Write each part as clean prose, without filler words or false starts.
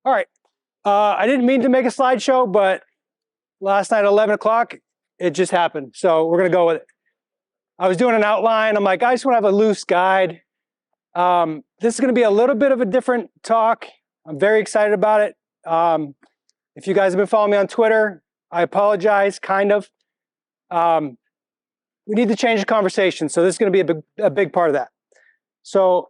All right. I didn't mean to make a slideshow, but last night at 11 o'clock, it just happened. So we're going to go with it. I was doing an outline. I'm like, I just want to have a loose guide. This is going to be a little bit of a different talk. I'm very excited about it. If you guys have been following me on Twitter, I apologize, kind of. We need to change the conversation. So this is going to be a big part of that. So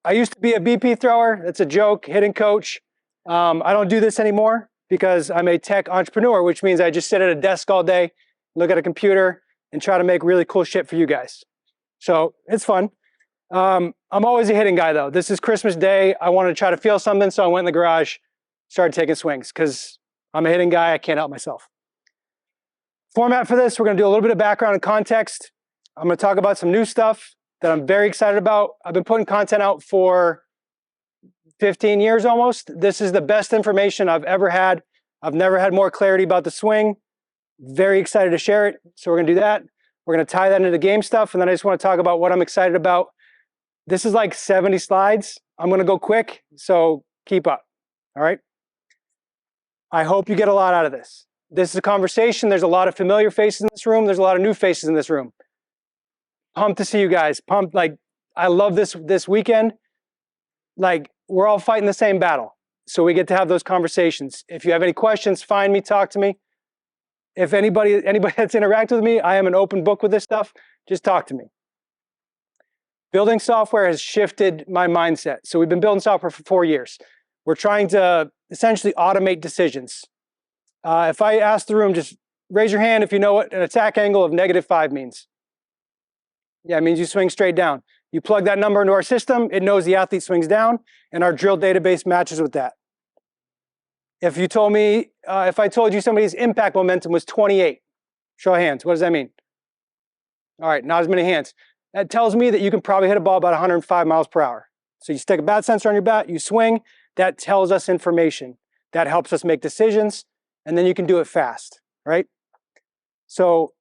I used to be a BP thrower. That's a joke, hitting coach. I don't do this anymore because I'm a tech entrepreneur, which means I just sit at a desk all day, look at a computer, and try to make really cool shit for you guys. So it's fun. I'm always a hitting guy though. This is Christmas Day. I wanted to try to feel something, so I went in the garage, started taking swings because I'm a hitting guy. I can't help myself. Format for this, we're going to do a little bit of background and context. I'm going to talk about some new stuff that I'm very excited about. I've been putting content out for 15 years almost. This is the best information I've ever had. I've never had more clarity about the swing. Very excited to share it. So we're going to do that. We're going to tie that into the game stuff. And then I just want to talk about what I'm excited about. This is like 70 slides. I'm going to go quick, so keep up. All right? I hope you get a lot out of this. This is a conversation. There's a lot of familiar faces in this room. There's a lot of new faces in this room. Pumped to see you guys. Pumped. Like, I love this weekend. Like, we're all fighting the same battle. So we get to have those conversations. If you have any questions, find me, talk to me. If anybody that's interacted with me, I am an open book with this stuff. Just talk to me. Building software has shifted my mindset. So we've been building software for 4 years. We're trying to essentially automate decisions. If I ask the room, just raise your hand if you know what an attack angle of -5 means. Yeah, it means you swing straight down. You plug that number into our system, it knows the athlete swings down, and our drill database matches with that. If you told me, if I told you somebody's impact momentum was 28, show of hands, what does that mean? All right, not as many hands. That tells me that you can probably hit a ball about 105 miles per hour. So you stick a bat sensor on your bat, you swing, that tells us information. That helps us make decisions, and then you can do it fast, right? So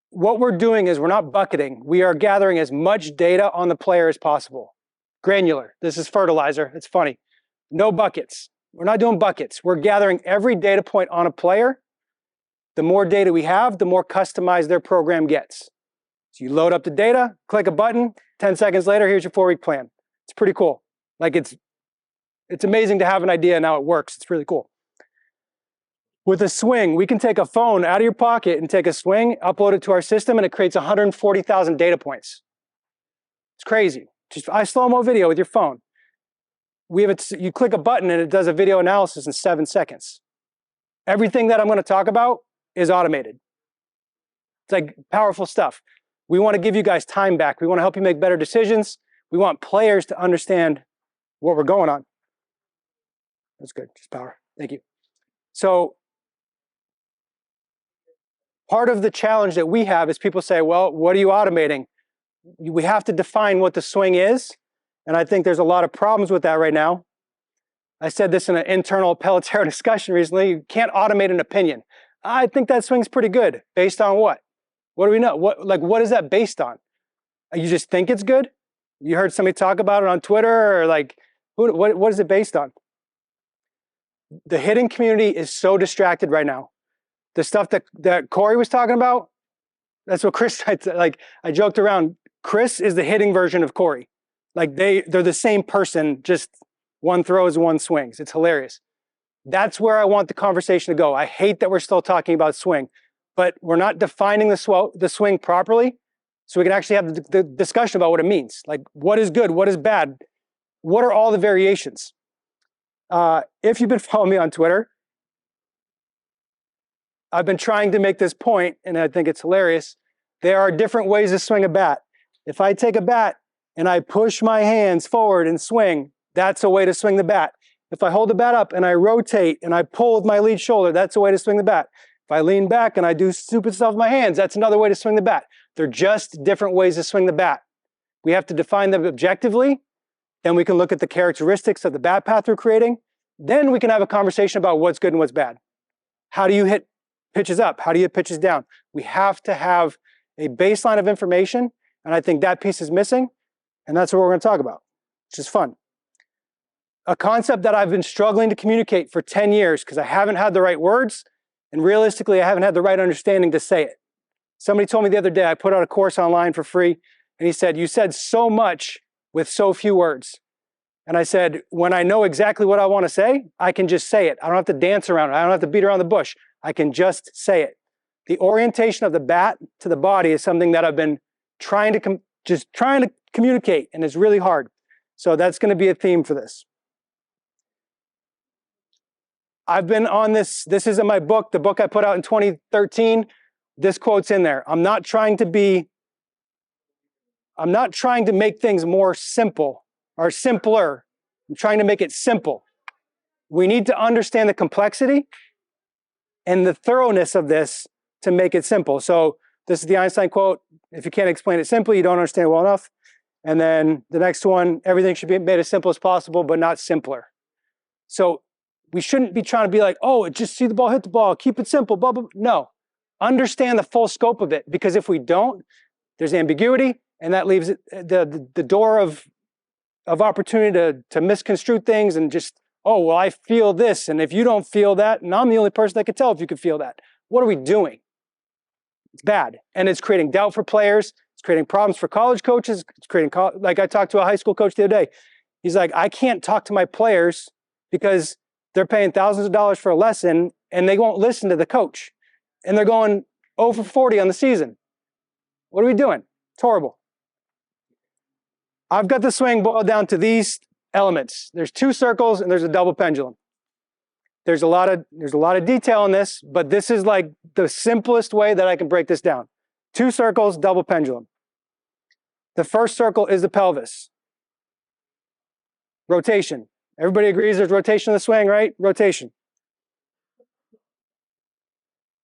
what we're doing is we're not bucketing. We are gathering as much data on the player as possible. Granular. This is fertilizer. It's funny. No buckets. We're not doing buckets. We're gathering every data point on a player. The more data we have, the more customized their program gets. So you load up the data, click a button, 10 seconds later, here's your 4-week plan. It's pretty cool. Like it's amazing to have an idea and how it works. It's really cool. With a swing, we can take a phone out of your pocket and take a swing, upload it to our system, and it creates 140,000 data points. It's crazy. Just a slow-mo video with your phone. You click a button and it does a video analysis in 7 seconds. Everything that I'm going to talk about is automated. It's like powerful stuff. We want to give you guys time back. We want to help you make better decisions. We want players to understand what we're going on. That's good. Just power. Thank you. So part of the challenge that we have is people say, well, what are you automating? We have to define what the swing is. And I think there's a lot of problems with that right now. I said this in an internal Pelotero discussion recently. You can't automate an opinion. I think that swing's pretty good. Based on what? What do we know? What is that based on? You just think it's good? You heard somebody talk about it on Twitter, or like, what is it based on? The hitting community is so distracted right now. The stuff that Corey was talking about, that's what Chris, I joked around. Chris is the hitting version of Corey. Like they're the same person, just one throws, one swings. It's hilarious. That's where I want the conversation to go. I hate that we're still talking about swing, but we're not defining the swing properly, so we can actually have the discussion about what it means. Like, what is good? What is bad? What are all the variations? If you've been following me on Twitter, I've been trying to make this point, and I think it's hilarious. There are different ways to swing a bat. If I take a bat and I push my hands forward and swing, that's a way to swing the bat. If I hold the bat up and I rotate and I pull with my lead shoulder, that's a way to swing the bat. If I lean back and I do stupid stuff with my hands, that's another way to swing the bat. They're just different ways to swing the bat. We have to define them objectively. Then we can look at the characteristics of the bat path we're creating. Then we can have a conversation about what's good and what's bad. How do you hit pitches up? How do you hit pitches down? We have to have a baseline of information, and I think that piece is missing, and that's what we're going to talk about, which is fun. a concept that I've been struggling to communicate for 10 years because I haven't had the right words, and realistically, I haven't had the right understanding to say it. Somebody told me the other day, I put out a course online for free, and he said, you said so much with so few words. And I said, when I know exactly what I want to say, I can just say it. I don't have to dance around it. I don't have to beat around the bush. I can just say it. The orientation of the bat to the body is something that I've been trying to communicate, and it's really hard. So that's going to be a theme for this. I've been on this is in my book, the book I put out in 2013. This quote's in there. I'm not trying to make things more simple or simpler. I'm trying to make it simple. We need to understand the complexity and the thoroughness of this to make it simple. So this is the Einstein quote. If you can't explain it simply, you don't understand it well enough. And then the next one, everything should be made as simple as possible, but not simpler. So we shouldn't be trying to be like, oh, just see the ball, hit the ball, keep it simple, blah, blah, blah. No, understand the full scope of it, because if we don't, there's ambiguity, and that leaves the door of opportunity to misconstrue things and just, oh, well, I feel this, and if you don't feel that, and I'm the only person that can tell if you can feel that. What are we doing? It's bad, and it's creating doubt for players. It's creating problems for college coaches. It's creating, like I talked to a high school coach the other day. He's like, I can't talk to my players because they're paying thousands of dollars for a lesson, and they won't listen to the coach. And they're going 0 for 40 on the season. What are we doing? It's horrible. I've got the swing boiled down to these elements. There's 2 circles and there's a double pendulum. There's a lot of detail in this, but this is like the simplest way that I can break this down. 2 circles, double pendulum. The first circle is the pelvis. Rotation. Everybody agrees there's rotation in the swing, right? Rotation.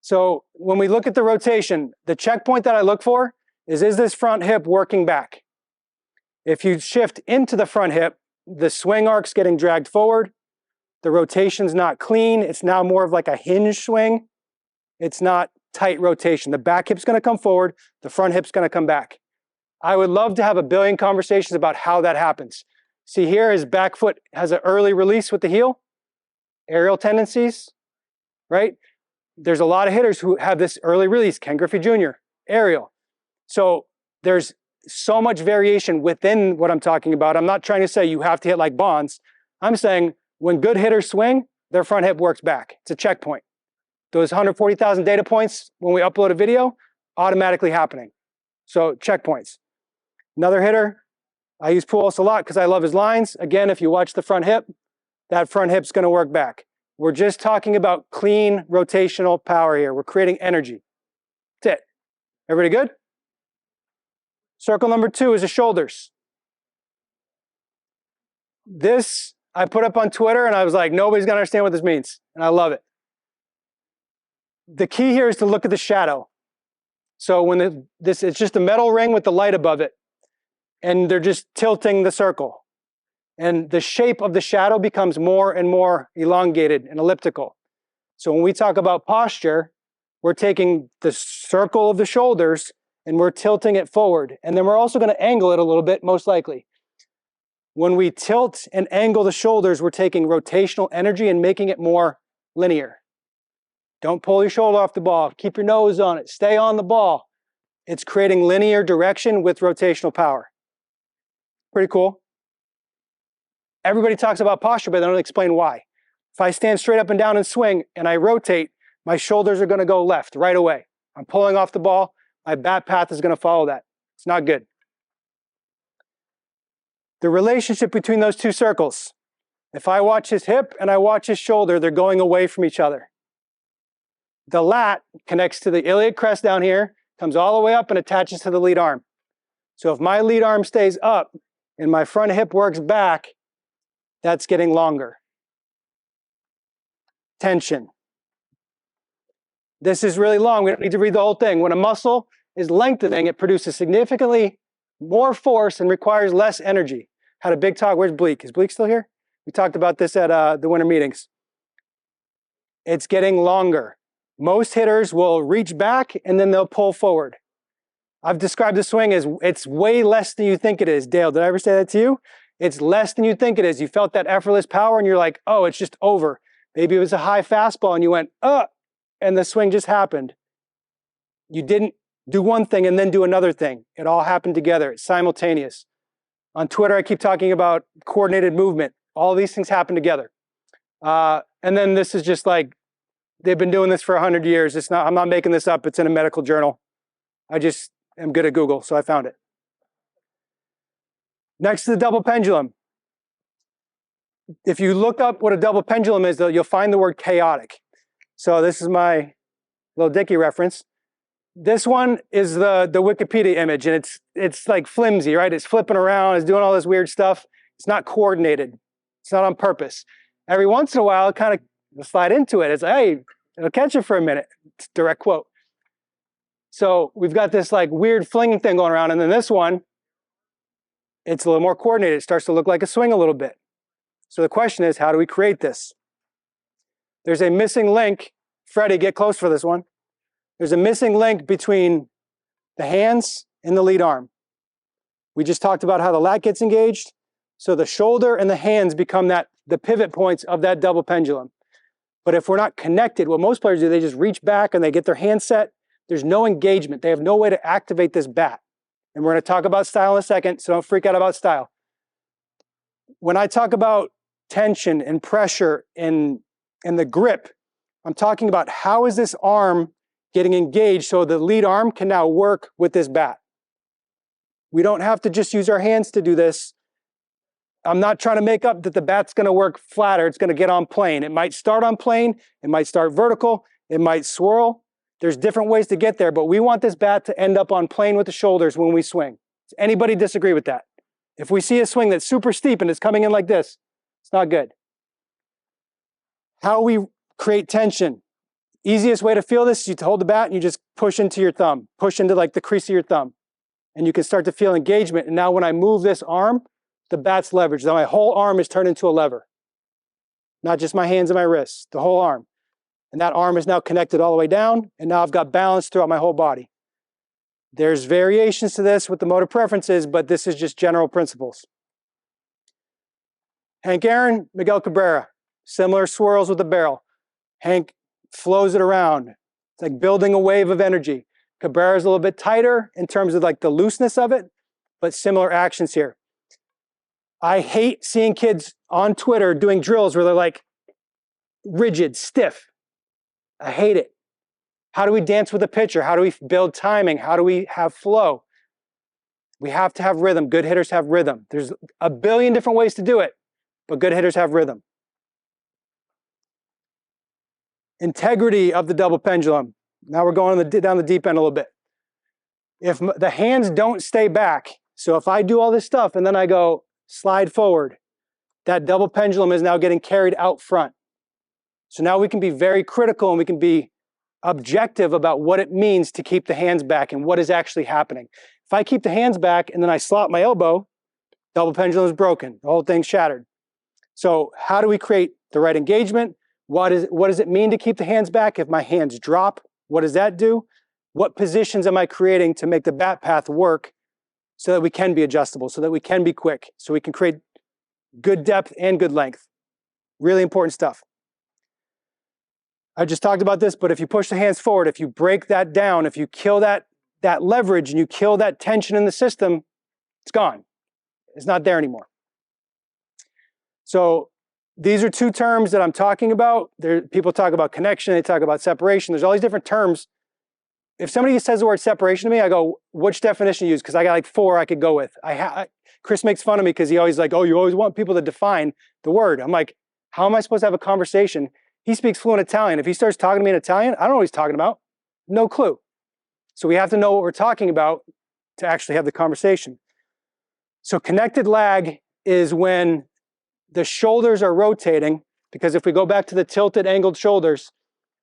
So when we look at the rotation, the checkpoint that I look for is this front hip working back? If you shift into the front hip, the swing arc's getting dragged forward. The rotation's not clean. It's now more of like a hinge swing. It's not tight rotation. The back hip's going to come forward. The front hip's going to come back. I would love to have a billion conversations about how that happens. See here, his back foot has an early release with the heel. Aerial tendencies, right? There's a lot of hitters who have this early release. Ken Griffey Jr., aerial. So there's so much variation within what I'm talking about. I'm not trying to say you have to hit like Bonds. I'm saying when good hitters swing, their front hip works back. It's a checkpoint. Those 140,000 data points when we upload a video, automatically happening. So checkpoints. Another hitter, I use Pujols a lot because I love his lines. Again, if you watch the front hip, that front hip's going to work back. We're just talking about clean rotational power here. We're creating energy. That's it. Everybody good? Circle number 2 is the shoulders. This I put up on Twitter and I was like, nobody's going to understand what this means. And I love it. The key here is to look at the shadow. So when it's just a metal ring with the light above it, and they're just tilting the circle. And the shape of the shadow becomes more and more elongated and elliptical. So when we talk about posture, we're taking the circle of the shoulders and we're tilting it forward. And then we're also going to angle it a little bit, most likely. When we tilt and angle the shoulders, we're taking rotational energy and making it more linear. Don't pull your shoulder off the ball. Keep your nose on it. Stay on the ball. It's creating linear direction with rotational power. Pretty cool. Everybody talks about posture, but they don't explain why. If I stand straight up and down and swing and I rotate, my shoulders are going to go left right away. I'm pulling off the ball. My bat path is going to follow that. It's not good. The relationship between those 2 circles. If I watch his hip and I watch his shoulder, they're going away from each other. The lat connects to the iliac crest down here, comes all the way up and attaches to the lead arm. So if my lead arm stays up and my front hip works back, that's getting longer. Tension. This is really long. We don't need to read the whole thing. When a muscle is lengthening, it produces significantly more force and requires less energy. Had a big talk. Where's Bleak? Is Bleak still here? We talked about this at the winter meetings. It's getting longer. Most hitters will reach back and then they'll pull forward. I've described the swing as it's way less than you think it is. Dale, did I ever say that to you? It's less than you think it is. You felt that effortless power and you're like, oh, it's just over. Maybe it was a high fastball and you went, and the swing just happened. You didn't do one thing and then do another thing. It all happened together. It's simultaneous. On Twitter, I keep talking about coordinated movement. All these things happen together. And then this is just like, they've been doing this for 100 years. I'm not making this up. It's in a medical journal. I just am good at Google, so I found it. Next to the double pendulum. If you look up what a double pendulum is, you'll find the word chaotic. So this is my little Dicky reference. This one is the Wikipedia image, and it's like flimsy, right? It's flipping around, it's doing all this weird stuff. It's not coordinated. It's not on purpose. Every once in a while, it kind of slide into it. It's like, hey, it'll catch it for a minute. It's a direct quote. So we've got this like weird flinging thing going around, and then this one, it's a little more coordinated. It starts to look like a swing a little bit. So the question is, how do we create this? There's a missing link. Freddie, get close for this one. There's a missing link between the hands and the lead arm. We just talked about how the lat gets engaged. So the shoulder and the hands become the pivot points of that double pendulum. But if we're not connected, what most players do, they just reach back and they get their hand set. There's no engagement. They have no way to activate this bat. And we're going to talk about style in a second, so don't freak out about style. When I talk about tension and pressure and the grip, I'm talking about how is this arm getting engaged so the lead arm can now work with this bat. We don't have to just use our hands to do this. I'm not trying to make up that the bat's going to work flatter. It's going to get on plane. It might start on plane. It might start vertical. It might swirl. There's different ways to get there, but we want this bat to end up on plane with the shoulders when we swing. Does anybody disagree with that? If we see a swing that's super steep and it's coming in like this, it's not good. How we create tension. Easiest way to feel this is you hold the bat and you just push into your thumb, push into like the crease of your thumb. And you can start to feel engagement. And now when I move this arm, the bat's leveraged. Now my whole arm is turned into a lever. Not just my hands and my wrists, the whole arm. And that arm is now connected all the way down. And now I've got balance throughout my whole body. There's variations to this with the motor preferences, but this is just general principles. Hank Aaron, Miguel Cabrera. Similar swirls with the barrel. Hank flows it around. It's like building a wave of energy. Cabrera's a little bit tighter in terms of like the looseness of it, but similar actions here. I hate seeing kids on Twitter doing drills where they're like rigid, stiff. I hate it. How do we dance with the pitcher? How do we build timing? How do we have flow? We have to have rhythm. Good hitters have rhythm. There's a billion different ways to do it, but good hitters have rhythm. Integrity of the double pendulum. Now we're going down the deep end a little bit. If the hands don't stay back, so if I do all this stuff and then I go slide forward, that double pendulum is now getting carried out front. So now we can be very critical and we can be objective about what it means to keep the hands back and what is actually happening. If I keep the hands back and then I slot my elbow, double pendulum is broken. The whole thing's shattered. So how do we create the right engagement? What does it mean to keep the hands back? If my hands drop, what does that do? What positions am I creating to make the bat path work so that we can be adjustable, so that we can be quick, so we can create good depth and good length? Really important stuff. I just talked about this, but if you push the hands forward, if you break that down, if you kill that leverage and you kill that tension in the system, it's gone. It's not there anymore. So these are two terms that I'm talking about. People talk about connection, they talk about separation. There's all these different terms. If somebody says the word separation to me, I go, which definition to use? Because I got like 4 I could go with. Chris makes fun of me because he always like, oh, you always want people to define the word. I'm like, how am I supposed to have a conversation? He speaks fluent Italian. If he starts talking to me in Italian, I don't know what he's talking about. No clue. So we have to know what we're talking about to actually have the conversation. So connected lag is when the shoulders are rotating, because if we go back to the tilted angled shoulders,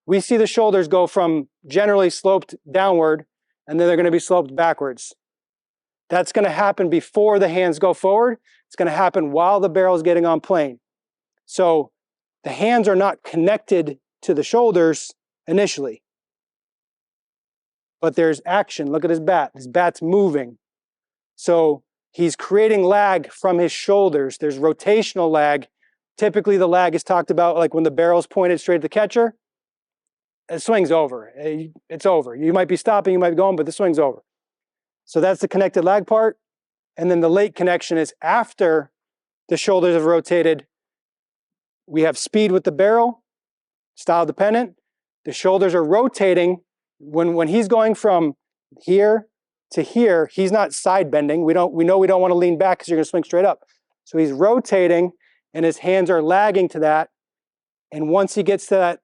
we see the shoulders go from generally sloped downward, and then they're going to be sloped backwards. That's going to happen before the hands go forward. It's going to happen while the barrel is getting on plane. So the hands are not connected to the shoulders initially. But there's action. Look at his bat. His bat's moving. So he's creating lag from his shoulders. There's rotational lag. Typically the lag is talked about like when the barrel's pointed straight at the catcher. The swing's over. It's over. You might be stopping, you might be going, but the swing's over. So that's the connected lag part. And then the late connection is after the shoulders have rotated. We have speed with the barrel, style dependent. The shoulders are rotating. When he's going from here to here, he's not side bending. We know we don't want to lean back because you're going to swing straight up. So he's rotating and his hands are lagging to that. And once he gets to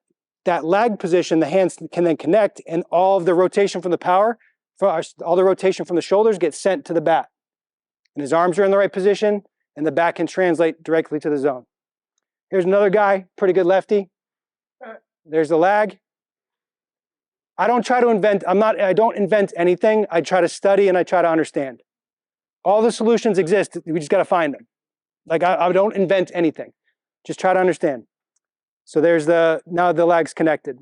that lag position, the hands can then connect and all of the rotation from the power, all the rotation from the shoulders gets sent to the bat. And his arms are in the right position and the bat can translate directly to the zone. Here's another guy, pretty good lefty. There's the lag. I don't try to invent, I don't invent anything. I try to study and I try to understand. All the solutions exist, we just got to find them. Like I don't invent anything. Just try to understand. So there's now the lag's connected.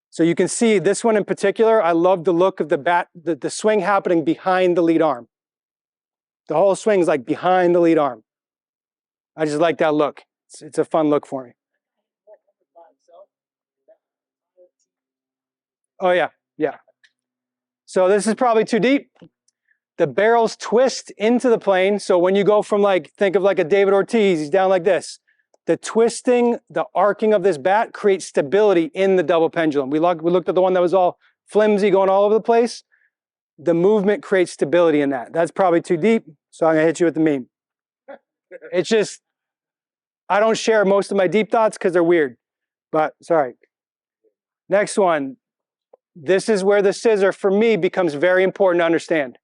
So you can see this one in particular, I love the look of the bat, the swing happening behind the lead arm. The whole swing is like behind the lead arm. I just like that look. It's a fun look for me. Oh yeah, yeah. So this is probably too deep. The barrels twist into the plane. So when you go from think of like a David Ortiz, he's down like this. The twisting, the arcing of this bat creates stability in the double pendulum. We looked at the one that was all flimsy going all over the place. The movement creates stability in that. That's probably too deep, so I'm gonna hit you with the meme. It's just, I don't share most of my deep thoughts because they're weird, but sorry. Next one. This is where the scissor, for me, becomes very important to understand.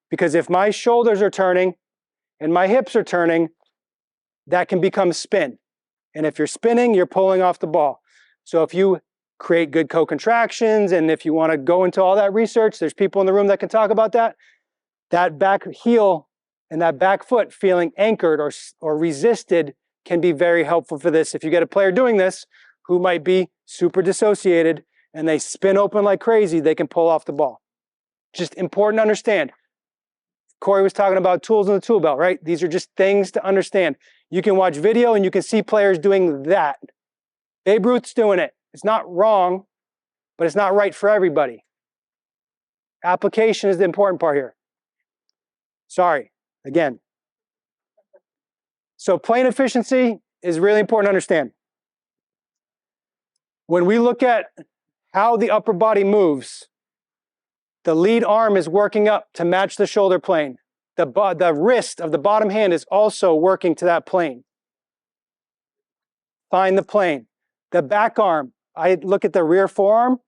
Because if my shoulders are turning and my hips are turning, that can become spin. And if you're spinning, you're pulling off the ball. So if you create good co-contractions, and if you want to go into all that research, there's people in the room that can talk about that. That back heel and that back foot feeling anchored or resisted can be very helpful for this. If you get a player doing this who might be super dissociated, and they spin open like crazy, they can pull off the ball. Just important to understand. Corey was talking about tools in the tool belt, right? These are just things to understand. You can watch video and you can see players doing that. Babe Ruth's doing it. It's not wrong, but it's not right for everybody. Application is the important part here. Sorry, again. So plane efficiency is really important to understand. When we look at how the upper body moves, the lead arm is working up to match the shoulder plane. The wrist of the bottom hand is also working to that plane. Find the plane. The back arm, I look at the rear forearm,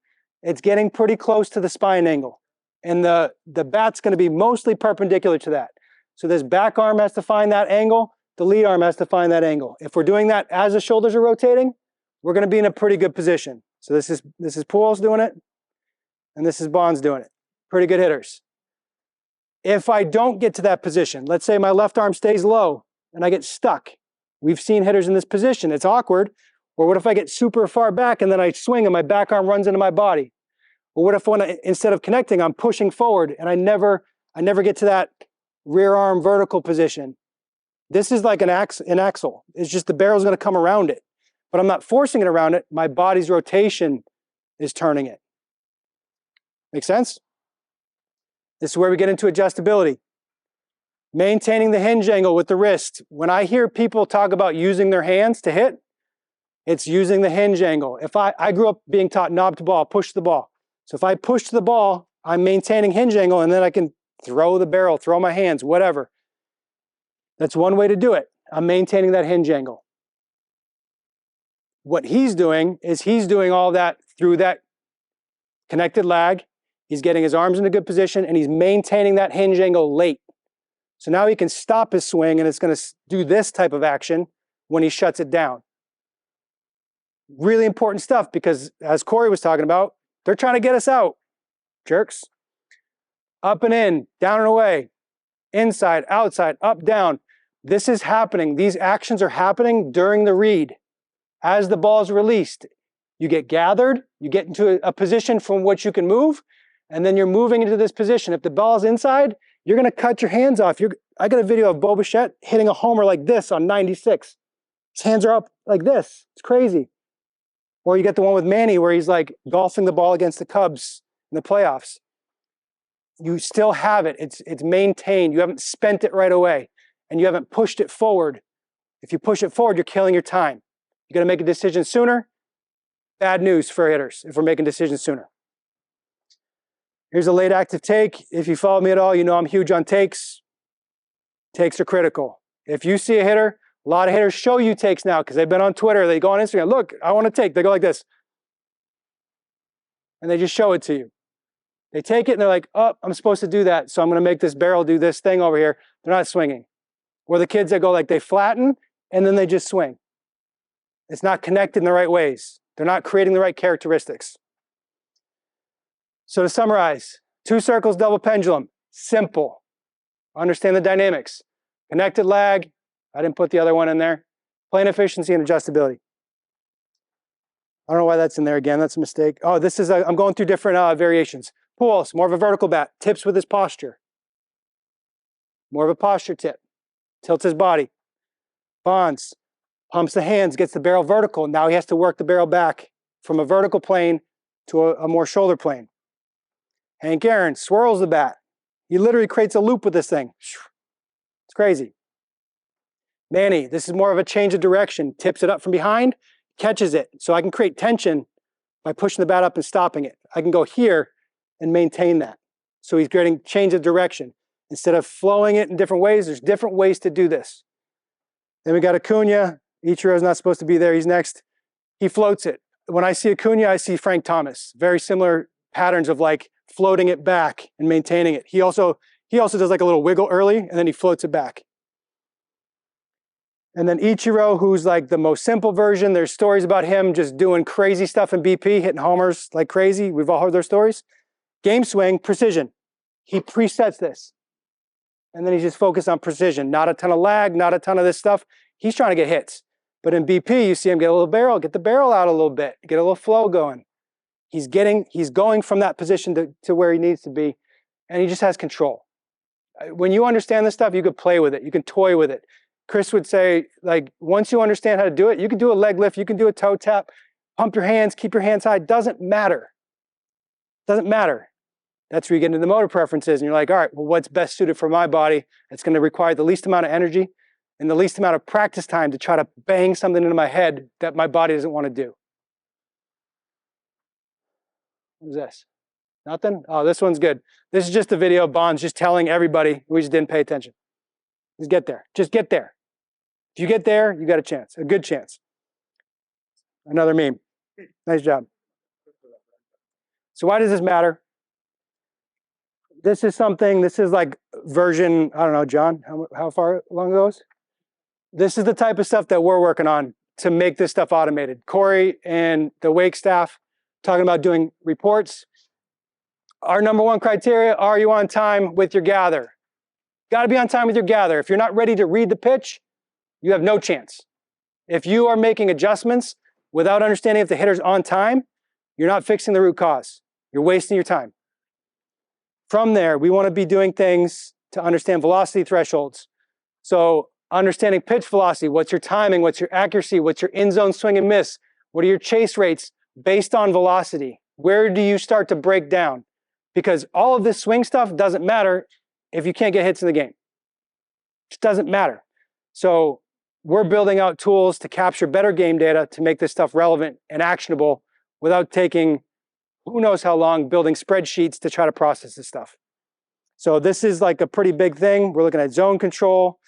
it's getting pretty close to the spine angle. And the bat's going to be mostly perpendicular to that. So this back arm has to find that angle, the lead arm has to find that angle. If we're doing that as the shoulders are rotating, we're going to be in a pretty good position. So this is Pujols doing it, and this is Bonds doing it. Pretty good hitters. If I don't get to that position, let's say my left arm stays low and I get stuck. We've seen hitters in this position. It's awkward. Or what if I get super far back and then I swing and my back arm runs into my body? Or what if instead of connecting, I'm pushing forward and I never get to that rear arm vertical position? This is like an axle. It's just the barrel's going to come around it. But I'm not forcing it around it. My body's rotation is turning it. Make sense? This is where we get into adjustability. Maintaining the hinge angle with the wrist. When I hear people talk about using their hands to hit, it's using the hinge angle. If I grew up being taught knob to ball, push the ball. So if I push the ball, I'm maintaining hinge angle and then I can throw the barrel, throw my hands, whatever. That's one way to do it. I'm maintaining that hinge angle. What he's doing is he's doing all that through that connected lag. He's getting his arms in a good position and he's maintaining that hinge angle late. So now he can stop his swing and it's going to do this type of action when he shuts it down. Really important stuff because as Corey was talking about, they're trying to get us out. Jerks. Up and in, down and away, inside, outside, up, down. This is happening. These actions are happening during the read. As the ball is released, you get gathered, you get into a position from which you can move, and then you're moving into this position. If the ball is inside, you're going to cut your hands off. I got a video of Bo Bichette hitting a homer like this on 96. His hands are up like this. It's crazy. Or you get the one with Manny where he's like golfing the ball against the Cubs in the playoffs. You still have it. It's maintained. You haven't spent it right away, and you haven't pushed it forward. If you push it forward, you're killing your time. You got to make a decision sooner. Bad news for hitters if we're making decisions sooner. Here's a late active take. If you follow me at all, you know I'm huge on takes. Takes are critical. If you see a hitter, a lot of hitters show you takes now because they've been on Twitter. They go on Instagram. Look, I want to take. They go like this. And they just show it to you. They take it and they're like, oh, I'm supposed to do that. So I'm going to make this barrel do this thing over here. They're not swinging. Or the kids that go like they flatten and then they just swing. It's not connected in the right ways. They're not creating the right characteristics. So to summarize, 2 circles, double pendulum, simple. Understand the dynamics. Connected lag, I didn't put the other one in there. Plane efficiency and adjustability. I don't know why that's in there again, that's a mistake. Oh, this is, I'm going through different variations. Pujols, more of a vertical bat, tips with his posture. More of a posture tip, tilts his body. Bonds, pumps the hands, gets the barrel vertical. Now he has to work the barrel back from a vertical plane to a more shoulder plane. Hank Aaron swirls the bat. He literally creates a loop with this thing. It's crazy. Manny, this is more of a change of direction. Tips it up from behind, catches it. So I can create tension by pushing the bat up and stopping it. I can go here and maintain that. So he's creating change of direction. Instead of flowing it in different ways, there's different ways to do this. Then we got Acuna. Ichiro's not supposed to be there. He's next. He floats it. When I see Acuna, I see Frank Thomas. Very similar patterns of like floating it back and maintaining it. He also does like a little wiggle early and then he floats it back. And then Ichiro, who's like the most simple version. There's stories about him just doing crazy stuff in BP, hitting homers like crazy. We've all heard their stories. Game swing, precision. He presets this. And then he's just focused on precision. Not a ton of lag, not a ton of this stuff. He's trying to get hits. But in BP, you see him get a little barrel, get the barrel out a little bit, get a little flow going. He's going from that position to where he needs to be, and he just has control. When you understand this stuff, you can play with it. You can toy with it. Chris would say, like, once you understand how to do it, you can do a leg lift, you can do a toe tap, pump your hands, keep your hands high. Doesn't matter. Doesn't matter. That's where you get into the motor preferences, and you're like, all right, well, what's best suited for my body? It's going to require the least amount of energy and the least amount of practice time to try to bang something into my head that my body doesn't want to do. What is this? Nothing? Oh, this one's good. This is just a video of Bonds just telling everybody we just didn't pay attention. Just get there. Just get there. If you get there, you got a chance, a good chance. Another meme. Nice job. So why does this matter? This is like version, I don't know, John, how far along it goes? This is the type of stuff that we're working on to make this stuff automated. Corey and the Wake staff talking about doing reports. Our number one criteria, are you on time with your gather? Got to be on time with your gather. If you're not ready to read the pitch, you have no chance. If you are making adjustments without understanding if the hitter's on time, you're not fixing the root cause. You're wasting your time. From there, we want to be doing things to understand velocity thresholds. So understanding pitch velocity, what's your timing, what's your accuracy, what's your in-zone swing and miss, what are your chase rates based on velocity? Where do you start to break down? Because all of this swing stuff doesn't matter if you can't get hits in the game. It just doesn't matter. So we're building out tools to capture better game data to make this stuff relevant and actionable without taking who knows how long building spreadsheets to try to process this stuff. So this is like a pretty big thing. We're looking at zone control.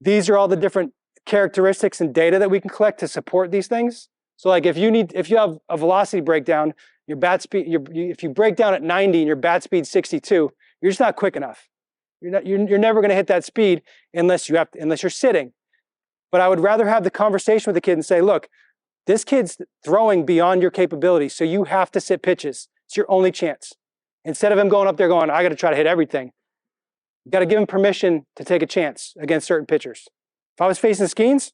These are all the different characteristics and data that we can collect to support these things. So like if you have a velocity breakdown, your bat speed, if you break down at 90 and your bat speed 62, you're just not quick enough. You're never going to hit that speed unless you're sitting. But I would rather have the conversation with the kid and say, look, this kid's throwing beyond your capability, so you have to sit pitches. It's your only chance. Instead of him going up there going, I got to try to hit everything. You got to give him permission to take a chance against certain pitchers. If I was facing Skeens,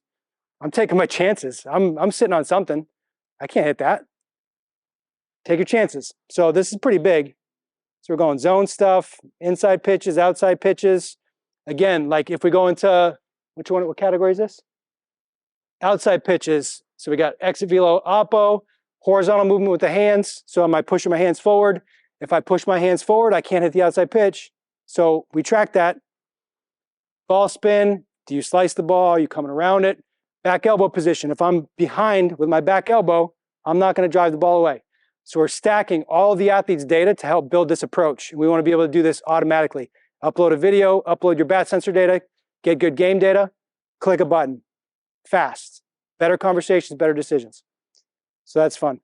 I'm taking my chances. I'm sitting on something. I can't hit that. Take your chances. So this is pretty big. So we're going zone stuff, inside pitches, outside pitches. Again, like if we go into, what category is this? Outside pitches. So we got exit velo oppo, horizontal movement with the hands. So am I pushing my hands forward? If I push my hands forward, I can't hit the outside pitch. So we track that. Ball spin, do you slice the ball? Are you coming around it? Back elbow position. If I'm behind with my back elbow, I'm not going to drive the ball away. So we're stacking all of the athlete's data to help build this approach. We want to be able to do this automatically. Upload a video, upload your bat sensor data, get good game data, click a button. Fast. Better conversations, better decisions. So that's fun.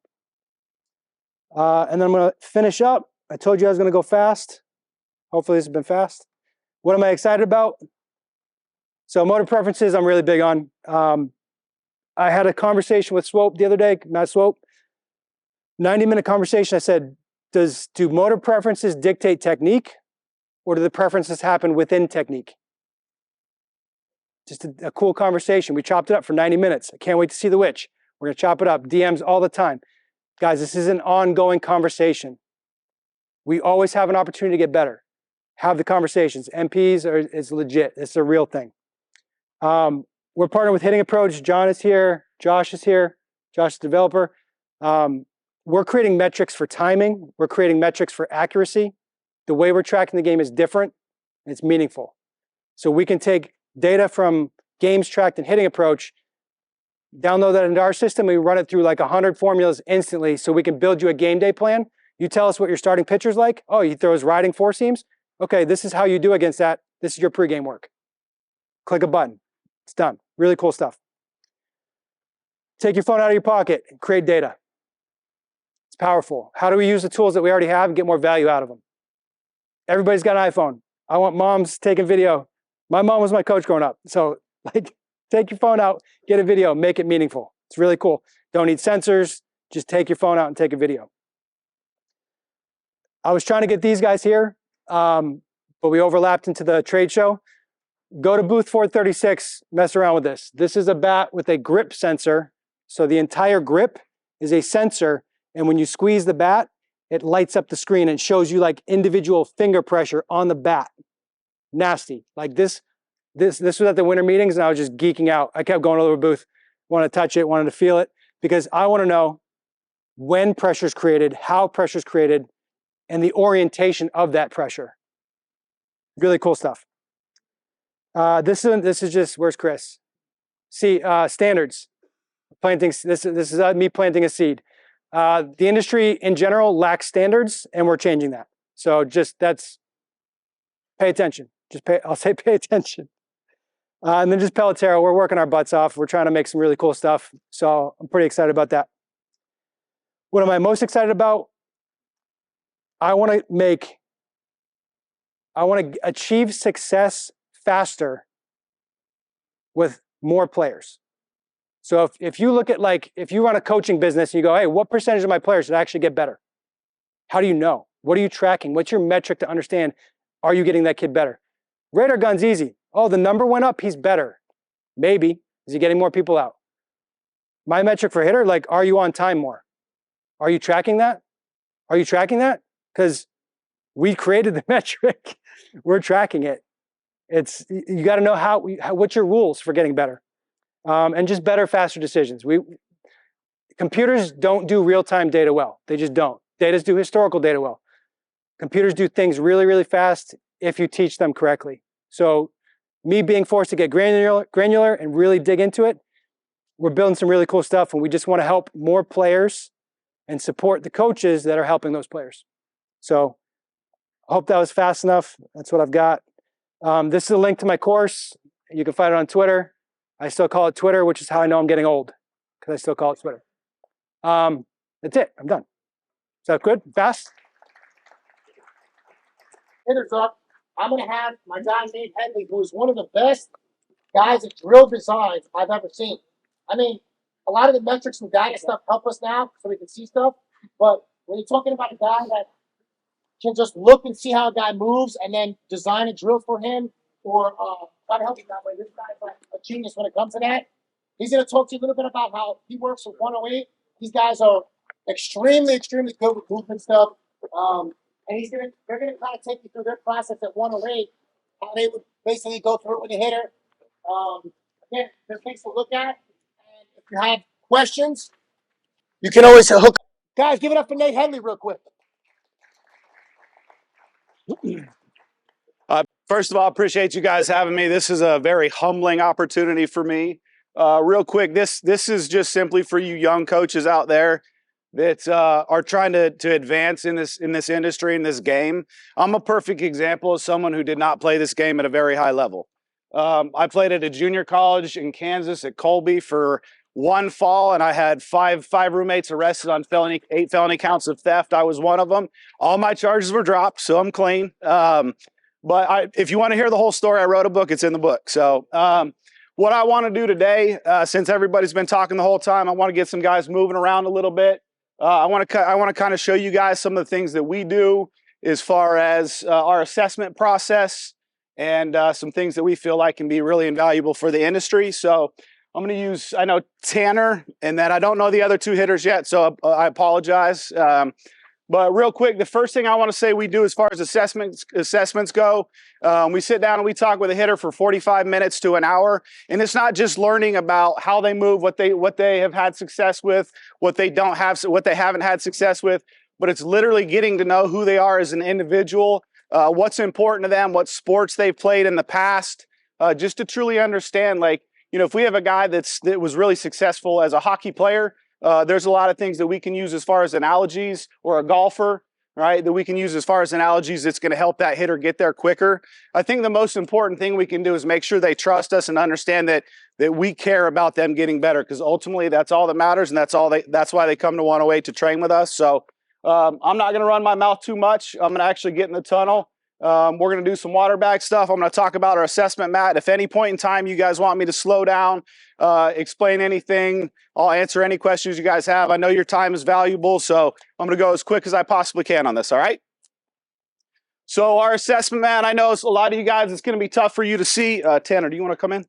And then I'm going to finish up. I told you I was going to go fast. Hopefully this has been fast. What am I excited about? So motor preferences, I'm really big on. I had a conversation with Swope the other day, Matt Swope. 90-minute conversation. I said, do motor preferences dictate technique, or do the preferences happen within technique? Just a cool conversation. We chopped it up for 90 minutes. I can't wait to see the which. We're going to chop it up. DMs all the time. Guys, this is an ongoing conversation. We always have an opportunity to get better. Have the conversations. MPs is legit. It's a real thing. We're partnered with Hitting Approach. John is here. Josh is here. Josh is the developer. We're creating metrics for timing. We're creating metrics for accuracy. The way we're tracking the game is different, and it's meaningful. So we can take data from games tracked in Hitting Approach, download that into our system, and we run it through like 100 formulas instantly so we can build you a game day plan. You tell us what your starting pitcher's like. Oh, he throws riding four seams. Okay, this is how you do against that. This is your pregame work. Click a button. It's done. Really cool stuff. Take your phone out of your pocket and create data. It's powerful. How do we use the tools that we already have and get more value out of them? Everybody's got an iPhone. I want moms taking video. My mom was my coach growing up. So like, take your phone out, get a video, make it meaningful. It's really cool. Don't need sensors. Just take your phone out and take a video. I was trying to get these guys here, but we overlapped into the trade show. Go to booth 436, mess around with this. This is a bat with a grip sensor. So the entire grip is a sensor. And when you squeeze the bat, it lights up the screen and shows you like individual finger pressure on the bat. Nasty. Like this was at the winter meetings and I was just geeking out. I kept going to the booth, wanted to touch it, wanted to feel it, because I want to know when pressure is created, how pressure is created, and the orientation of that pressure. Really cool stuff. This is just, where's Chris? See, standards. Planting. This is me planting a seed. The industry in general lacks standards, and we're changing that. So just pay attention. I'll say pay attention. And then just Pelotero. We're working our butts off. We're trying to make some really cool stuff. So I'm pretty excited about that. What am I most excited about? I want to achieve success faster with more players. So if you look at if you run a coaching business and you go, hey, what percentage of my players should actually get better? How do you know? What are you tracking? What's your metric to understand? Are you getting that kid better? Radar gun's easy. Oh, the number went up, he's better. Maybe. Is he getting more people out? My metric for hitter, are you on time more? Are you tracking that? Are you tracking that? Because we created the metric. We're tracking it. You got to know what's your rules for getting better. And just better, faster decisions. Computers don't do real-time data well. They just don't. Data do historical data well. Computers do things really, really fast if you teach them correctly. So me being forced to get granular and really dig into it, we're building some really cool stuff, and we just want to help more players and support the coaches that are helping those players. So I hope that was fast enough. That's what I've got. This is a link to my course. You can find it on Twitter. I still call it Twitter, which is how I know I'm getting old, because I still call it Twitter. That's it. I'm done. Is that good? Fast? Hitters up. I'm going to have my guy Nate Headley, who is one of the best guys at drill designs I've ever seen. I mean, a lot of the metrics and data stuff help us now so we can see stuff. But when you're talking about a guy that can just look and see how a guy moves and then design a drill for him or try to help him that way, this guy's like a genius when it comes to that. He's going to talk to you a little bit about how he works with 108. These guys are extremely, extremely good with movement stuff. and they're gonna kind of take you through their process at 108, how they would basically go through it with the hitter. Again, there's things to look at, and if you have questions, you can always hook. Guys, give it up for Nate Headley real quick. First of all, appreciate you guys having me. This is a very humbling opportunity for me. Real quick, this is just simply for you young coaches out there that are trying to advance in this industry, in this game. I'm a perfect example of someone who did not play this game at a very high level. I played at a junior college in Kansas at Colby for one fall, and I had five roommates arrested on 8 felony counts of theft. I was one of them. All my charges were dropped, so I'm clean. But if you want to hear the whole story, I wrote a book. It's in the book. So what I want to do today, since everybody's been talking the whole time, I want to get some guys moving around a little bit. I want to kind of show you guys some of the things that we do as far as our assessment process and some things that we feel like can be really invaluable for the industry. So I'm going to use, I know Tanner, and then I don't know the other 2 hitters yet, so I apologize. But real quick, the first thing I want to say we do as far as assessments go, we sit down and we talk with a hitter for 45 minutes to an hour. And it's not just learning about how they move, what they have had success with, what they haven't had success with, but it's literally getting to know who they are as an individual, what's important to them, what sports they've played in the past, just to truly understand, like, you know, if we have a guy that was really successful as a hockey player, there's a lot of things that we can use as far as analogies, or a golfer, right, that we can use as far as analogies that's going to help that hitter get there quicker. I think the most important thing we can do is make sure they trust us and understand that we care about them getting better, because ultimately that's all that matters, and that's why they come to 108 to train with us. So I'm not going to run my mouth too much. I'm going to actually get in the tunnel. We're going to do some water bag stuff. I'm going to talk about our assessment mat. If any point in time you guys want me to slow down, explain anything, I'll answer any questions you guys have. I know your time is valuable, so I'm going to go as quick as I possibly can on this, all right? So our assessment mat, I know a lot of you guys, it's going to be tough for you to see. Tanner, do you want to come in?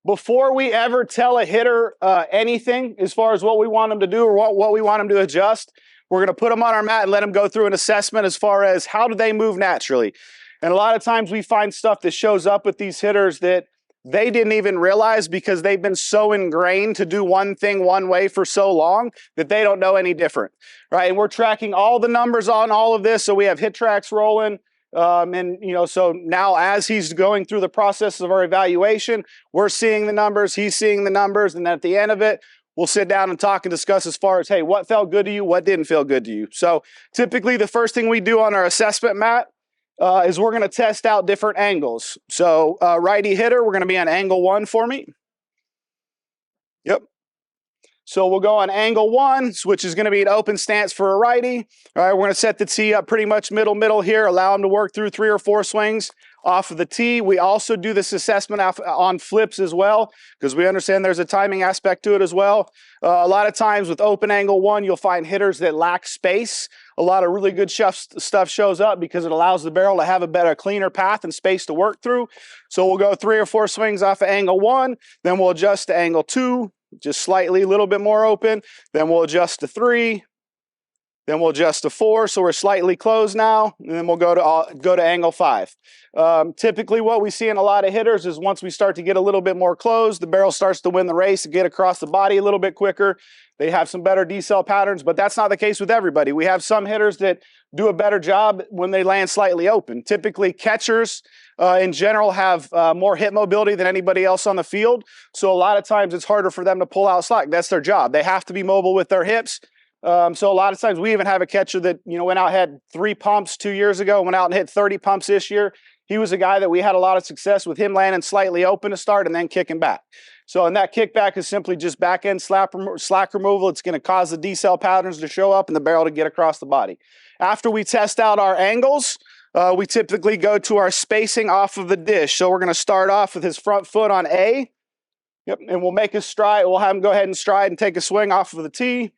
Before we ever tell a hitter anything as far as what we want them to do or what we want them to adjust, we're going to put them on our mat and let them go through an assessment as far as how do they move naturally. And a lot of times we find stuff that shows up with these hitters that they didn't even realize, because they've been so ingrained to do one thing one way for so long that they don't know any different, right? And we're tracking all the numbers on all of this. So we have hit tracks rolling. And, you know, so now as he's going through the process of our evaluation, we're seeing the numbers, he's seeing the numbers. And at the end of it, we'll sit down and talk and discuss as far as, hey, what felt good to you? What didn't feel good to you? So typically the first thing we do on our assessment mat is we're going to test out different angles. So righty hitter, we're going to be on angle 1 for me. Yep. So we'll go on angle 1, which is going to be an open stance for a righty. All right, we're going to set the tee up pretty much middle here, allow him to work through 3 or 4 swings off of the tee. We also do this assessment on flips as well, because we understand there's a timing aspect to it as well. A lot of times with open angle 1, you'll find hitters that lack space. A lot of really good stuff shows up because it allows the barrel to have a better, cleaner path and space to work through. So we'll go 3 or 4 swings off of angle 1, then we'll adjust to angle 2, just slightly a little bit more open. Then we'll adjust to 3. Then we'll adjust to 4, so we're slightly closed now. And then we'll go to angle 5. Typically what we see in a lot of hitters is once we start to get a little bit more closed, the barrel starts to win the race and get across the body a little bit quicker. They have some better decel patterns, but that's not the case with everybody. We have some hitters that do a better job when they land slightly open. Typically catchers in general have more hip mobility than anybody else on the field. So a lot of times it's harder for them to pull out slack. That's their job. They have to be mobile with their hips. So a lot of times we even have a catcher that, you know, went out, had 3 pumps 2 years ago, went out and hit 30 pumps this year. He was a guy that we had a lot of success with him landing slightly open to start and then kicking back. So, and that kickback is simply just back end slack removal. It's going to cause the decel patterns to show up and the barrel to get across the body. After we test out our angles, we typically go to our spacing off of the dish. So we're going to start off with his front foot on A. Yep, and we'll make his stride. We'll have him go ahead and stride and take a swing off of the tee.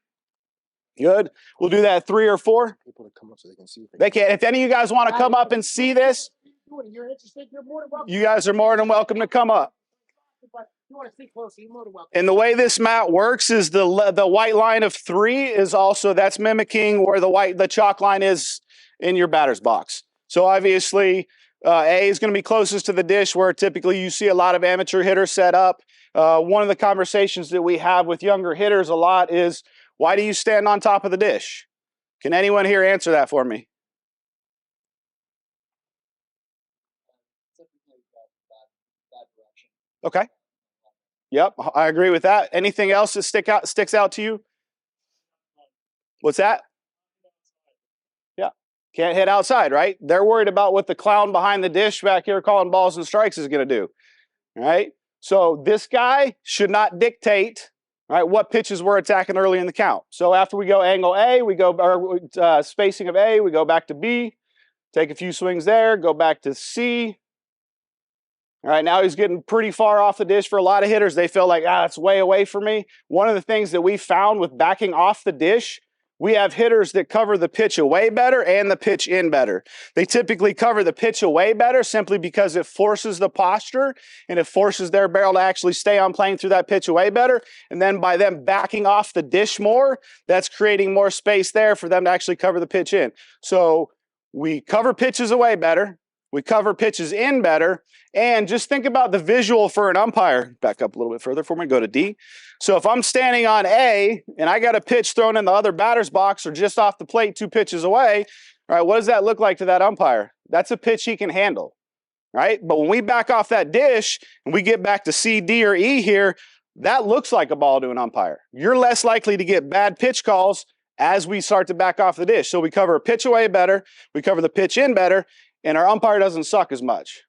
Good. We'll do that 3 or 4. People to come up so they can see. They can. If any of you guys want to come up and see this, You're interested, you're more than welcome. you guys are more than welcome to come up. but if you want to see closer, you're more than welcome. And the way this mat works is the white line of 3 is also, that's mimicking where the chalk line is in your batter's box. So obviously, A is going to be closest to the dish where typically you see a lot of amateur hitters set up. One of the conversations that we have with younger hitters a lot is, why do you stand on top of the dish? Can anyone here answer that for me? Okay. Yep, I agree with that. Anything else that sticks out to you? What's that? Yeah, can't hit outside, right? They're worried about what the clown behind the dish back here calling balls and strikes is going to do, right? So this guy should not dictate, right, what pitches we're attacking early in the count. So after we go angle A, we go spacing of A, we go back to B, take a few swings there, go back to C. All right, now he's getting pretty far off the dish. For a lot of hitters, they feel like, it's way away from me. One of the things that we found with backing off the dish, we have hitters that cover the pitch away better and the pitch in better. They typically cover the pitch away better simply because it forces the posture and it forces their barrel to actually stay on plane through that pitch away better. And then by them backing off the dish more, that's creating more space there for them to actually cover the pitch in. So we cover pitches away better. We cover pitches in better. And just think about the visual for an umpire. Back up a little bit further for me, go to D. So if I'm standing on A and I got a pitch thrown in the other batter's box or just off the plate 2 pitches away, all right, what does that look like to that umpire? That's a pitch he can handle, right? But when we back off that dish and we get back to C, D, or E here, that looks like a ball to an umpire. You're less likely to get bad pitch calls as we start to back off the dish. So we cover a pitch away better, we cover the pitch in better, and our umpire doesn't suck as much.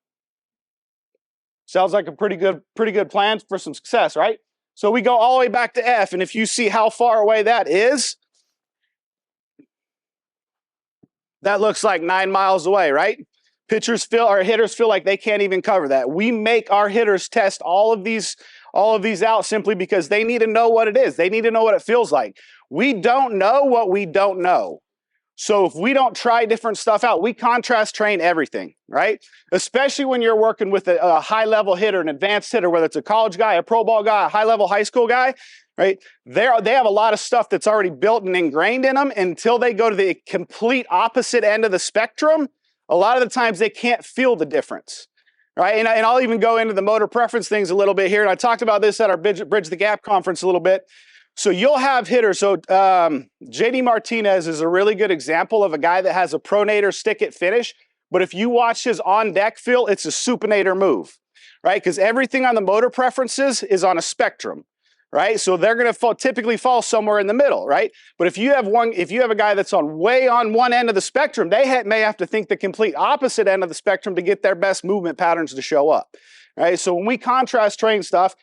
Sounds like a pretty good plan for some success, right? So we go all the way back to F, and if you see how far away that is, that looks like 9 miles away, right? Hitters feel like they can't even cover that. We make our hitters test all of these out simply because they need to know what it is. They need to know what it feels like. We don't know what we don't know. So if we don't try different stuff out, we contrast train everything, right? Especially when you're working with a high-level hitter, an advanced hitter, whether it's a college guy, a pro ball guy, a high-level high school guy, right? They have a lot of stuff that's already built and ingrained in them. Until they go to the complete opposite end of the spectrum, a lot of the times they can't feel the difference, right? And I'll even go into the motor preference things a little bit here. And I talked about this at our Bridge the Gap conference a little bit. So you'll have hitters. So JD Martinez is a really good example of a guy that has a pronator stick it finish. But if you watch his on deck feel, it's a supinator move, right? Because everything on the motor preferences is on a spectrum, right? So they're going to typically fall somewhere in the middle, right? But if you have a guy that's way on one end of the spectrum, they may have to think the complete opposite end of the spectrum to get their best movement patterns to show up, right? So when we contrast train stuff,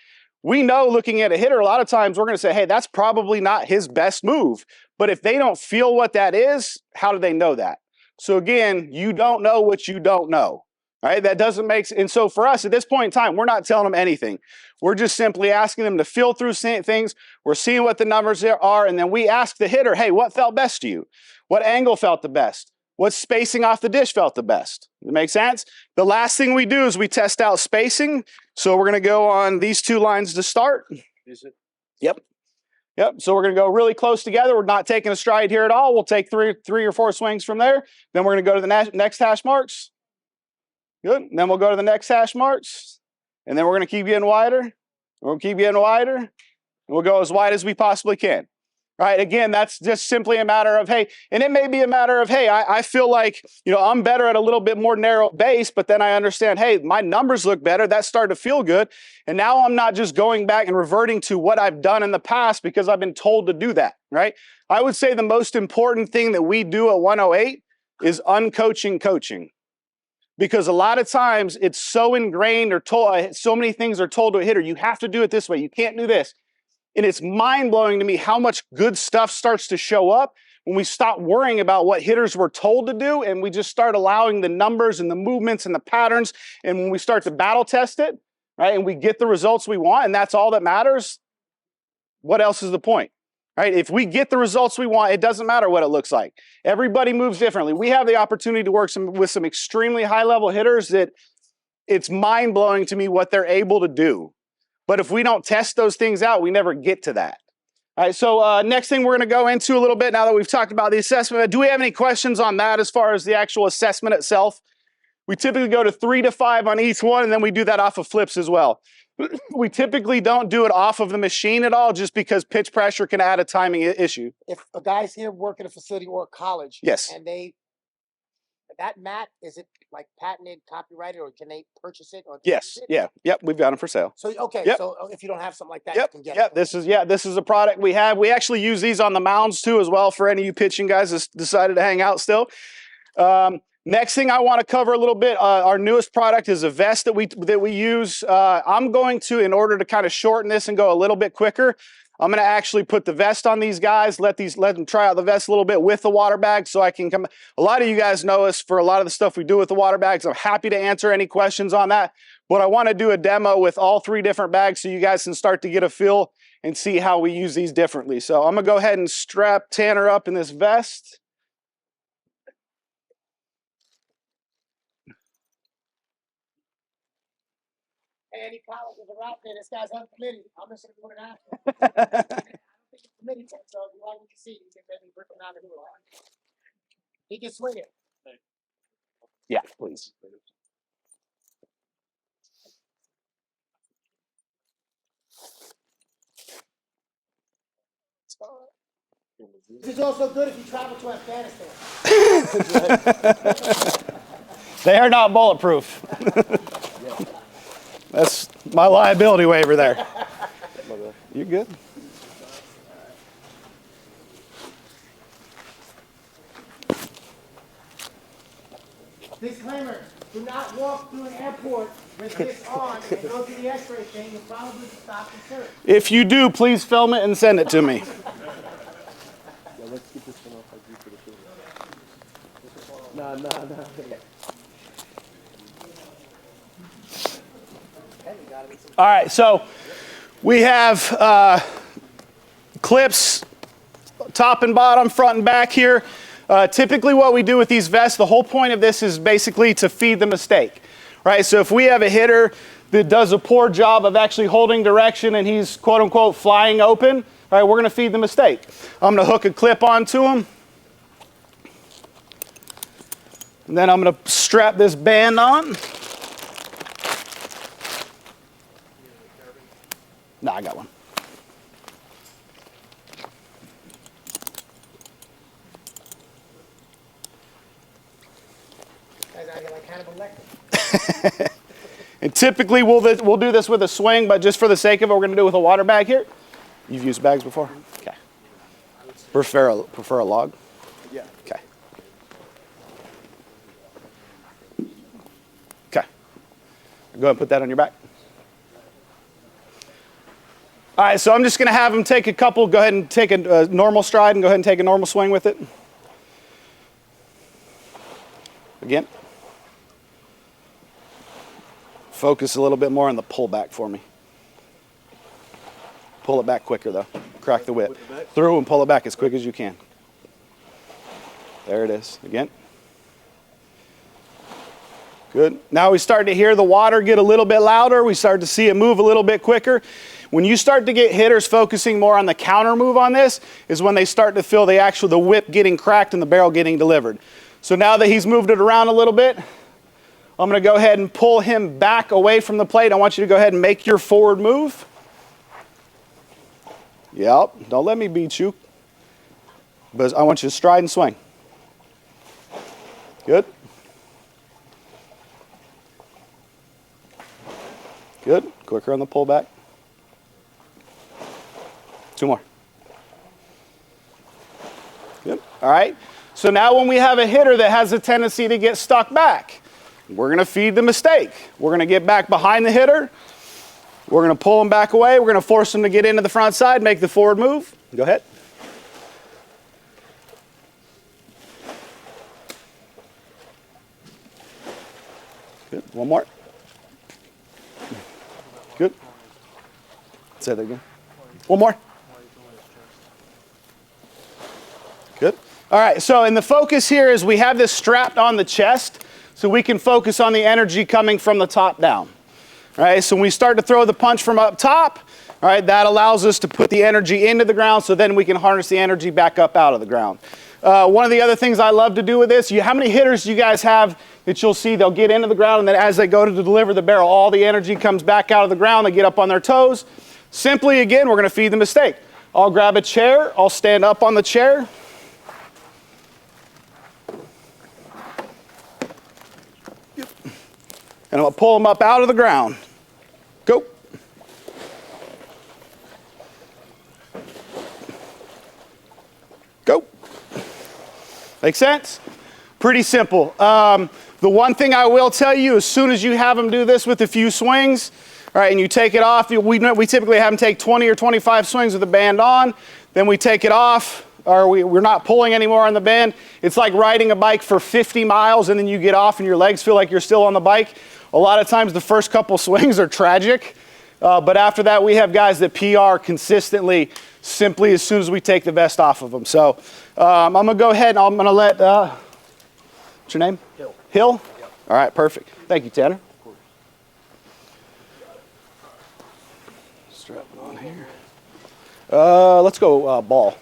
we know looking at a hitter, a lot of times we're going to say, hey, that's probably not his best move. But if they don't feel what that is, how do they know that? So again, you don't know what you don't know, right? That doesn't make sense. And so for us at this point in time, we're not telling them anything. We're just simply asking them to feel through things. We're seeing what the numbers are. And then we ask the hitter, hey, what felt best to you? What angle felt the best? What spacing off the dish felt the best? Does that make sense? The last thing we do is we test out spacing. So we're going to go on these 2 lines to start. Is it? Yep. So we're going to go really close together. We're not taking a stride here at all. We'll take three or four swings from there. Then we're going to go to the next hash marks. Good. And then we'll go to the next hash marks. And then we're going to keep getting wider. We'll keep getting wider. And we'll go as wide as we possibly can. Right. Again, that's just simply a matter of, hey, and it may be a matter of, hey, I feel like, I'm better at a little bit more narrow base, but then I understand, hey, my numbers look better. That started to feel good. And now I'm not just going back and reverting to what I've done in the past because I've been told to do that. Right. I would say the most important thing that we do at 108 is uncoaching coaching. Because a lot of times it's so ingrained or told, so many things are told to a hitter, you have to do it this way. You can't do this. And it's mind-blowing to me how much good stuff starts to show up when we stop worrying about what hitters were told to do and we just start allowing the numbers and the movements and the patterns. And when we start to battle test it, right, and we get the results we want, and that's all that matters, what else is the point? Right? If we get the results we want, it doesn't matter what it looks like. Everybody moves differently. We have the opportunity to work with some extremely high-level hitters that it's mind-blowing to me what they're able to do. But if we don't test those things out, we never get to that. All right, so next thing we're going to go into a little bit now that we've talked about the assessment. Do we have any questions on that as far as the actual assessment itself? We typically go to 3 to 5 on each one, and then we do that off of flips as well. We typically don't do it off of the machine at all just because pitch pressure can add a timing issue. If a guy's here working at a facility or a college, Yes. and that mat, is it like patented, copyrighted, or can they purchase it? Or Yes. use it? Yeah. Yep. We've got them for sale. So okay, Yep. so if you don't have something like that, Yep. you can get Yep. it. This is a product we have. We actually use these on the mounds too as well for any of you pitching guys that decided to hang out still. Next thing I want to cover a little bit, our newest product is a vest that we use. I'm going to, in order to kind of shorten this and go a little bit quicker, I'm going to actually put the vest on these guys, let them try out the vest a little bit with the water bag so I can come. A lot of you guys know us for a lot of the stuff we do with the water bags. I'm happy to answer any questions on that. But I want to do a demo with all 3 different bags so you guys can start to get a feel and see how we use these differently. So I'm going to go ahead and strap Tanner up in this vest. Any colleges are out there, this guy's on the committee. I'm just going to put it out there. I don't think it's committee check, so if you like what you see, you can maybe rip him down the middle. He can swing it. Yeah, please. This is also good if you travel to Afghanistan. They are not bulletproof. That's my liability waiver there. You good? Disclaimer, do not walk through an airport with this on and go through the x-ray thing. You'll probably stop and search. If you do, please film it and send it to me. Let's keep this one off like you for the film. Nah. All right, so we have clips, top and bottom, front and back here. Typically what we do with these vests, the whole point of this is basically to feed the mistake, right? So if we have a hitter that does a poor job of actually holding direction and he's quote unquote flying open, right, we're going to feed the mistake. I'm going to hook a clip onto him. And then I'm going to strap this band on. No, I got one. Like Hannibal Lecter. And typically we'll do this with a swing, but just for the sake of it, we're going to do it with a water bag here. You've used bags before? Okay. Prefer a log? Yeah. Okay. Okay. Go ahead and put that on your back. All right, so I'm just going to have him take a couple, go ahead and take a normal stride and go ahead and take a normal swing with it. Again. Focus a little bit more on the pullback for me. Pull it back quicker though. Crack the whip. Through and pull it back as quick as you can. There it is. Again. Good. Now we start to hear the water get a little bit louder. We start to see it move a little bit quicker. When you start to get hitters focusing more on the counter move on this is when they start to feel the whip getting cracked and the barrel getting delivered. So now that he's moved it around a little bit, I'm going to go ahead and pull him back away from the plate. I want you to go ahead and make your forward move. Yep. Don't let me beat you. But I want you to stride and swing. Good. Good. Quicker on the pullback. 2 more. Good. All right. So now when we have a hitter that has a tendency to get stuck back, we're going to feed the mistake. We're going to get back behind the hitter. We're going to pull him back away. We're going to force him to get into the front side, make the forward move. Go ahead. Good. One more. Good. Say that again. One more. Good. All right, so in the focus here is we have this strapped on the chest so we can focus on the energy coming from the top down. All right, so when we start to throw the punch from up top, all right, that allows us to put the energy into the ground so then we can harness the energy back up out of the ground. One of the other things I love to do with this, how many hitters do you guys have that you'll see they'll get into the ground and then as they go to deliver the barrel, all the energy comes back out of the ground, they get up on their toes. Simply, again, we're going to feed the mistake. I'll grab a chair, I'll stand up on the chair. And I'm going to pull them up out of the ground. Go. Go. Make sense? Pretty simple. The one thing I will tell you, as soon as you have them do this with a few swings, all right, and you take it off, we typically have them take 20 or 25 swings with the band on, then we take it off, or we're not pulling anymore on the band. It's like riding a bike for 50 miles and then you get off and your legs feel like you're still on the bike. A lot of times the first couple swings are tragic, but after that we have guys that PR consistently simply as soon as we take the vest off of them. So I'm going to go ahead and I'm going to let, what's your name? Hill. Hill? Yep. All right, perfect. Thank you, Tanner. Of course. Strap it on here. Let's go ball.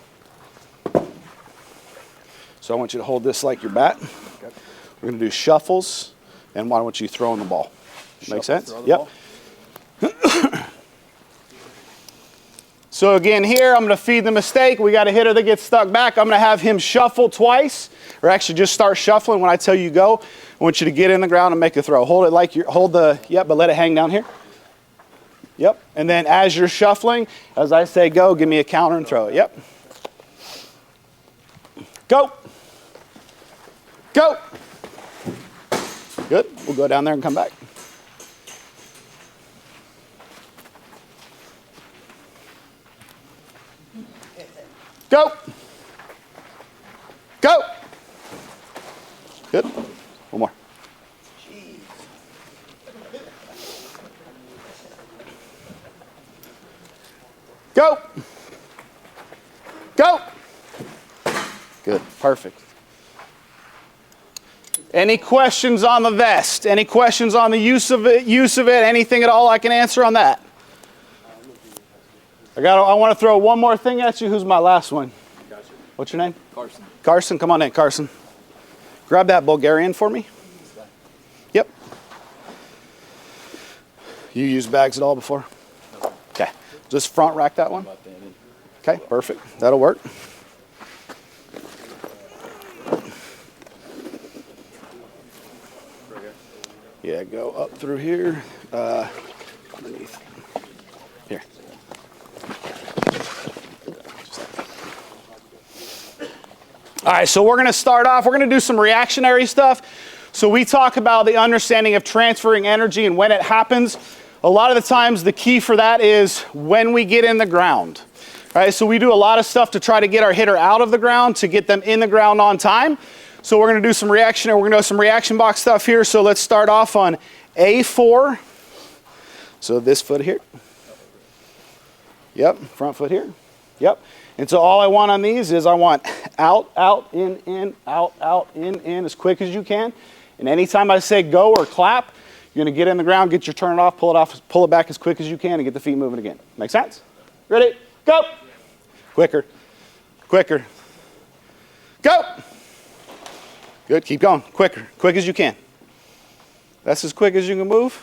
So I want you to hold this like your bat. Okay. We're going to do shuffles, and why don't you throw in the ball? Make sense? Yep. So again here, I'm going to feed the mistake. We got a hitter that gets stuck back. I'm going to have him shuffle twice, or actually just start shuffling when I tell you go. I want you to get in the ground and make a throw. Hold it like you're, but let it hang down here. Yep. And then as you're shuffling, as I say go, give me a counter and throw it. Yep. Go. Go. Good. We'll go down there and come back. Go. Go. Good. One more. Go. Go. Good. Perfect. Any questions on the vest? Any questions on the use of it? Anything at all I can answer on that? I want to throw one more thing at you. Who's my last one? Gotcha. What's your name? Carson. Carson, come on in, Carson. Grab that Bulgarian for me. Yep. You used bags at all before? No. Okay. Just front rack that one. About that in. Okay, perfect. That'll work. Yeah, go up through here. Underneath. Here. All right, so we're going to start off. We're going to do some reactionary stuff. So we talk about the understanding of transferring energy and when it happens. A lot of the times the key for that is when we get in the ground. All right, so we do a lot of stuff to try to get our hitter out of the ground to get them in the ground on time. So we're going to do some reaction, we're going to do some reaction box stuff here. So let's start off on A4. So this foot here. Yep, front foot here. Yep. And so all I want on these is I want out, out, in, out, in as quick as you can. And anytime I say go or clap, you're going to get in the ground, get your turn off, pull it back as quick as you can and get the feet moving again. Make sense? Ready? Go. Quicker. Quicker. Go. Good. Keep going. Quicker. Quick as you can. That's as quick as you can move.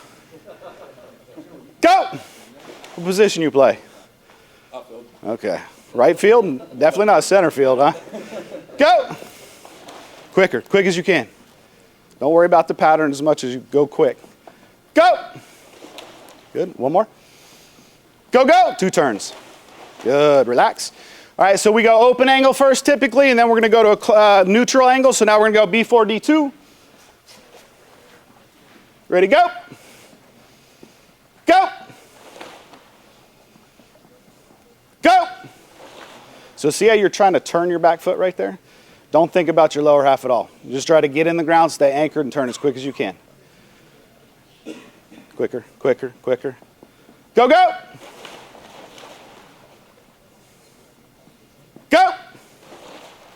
Go. What position you play? Outfield. Okay. Right field? Definitely not center field, huh? Go. Quicker. Quick as you can. Don't worry about the pattern as much as you go quick. Go. Good. One more. Go, go. 2 turns. Good. Relax. All right, so we go open angle first typically, and then we're going to go to a neutral angle. So now we're going to go B4, D2. Ready, go. Go. Go. So see how you're trying to turn your back foot right there? Don't think about your lower half at all. You just try to get in the ground, stay anchored, and turn as quick as you can. Quicker, quicker, quicker. Go, go. Go.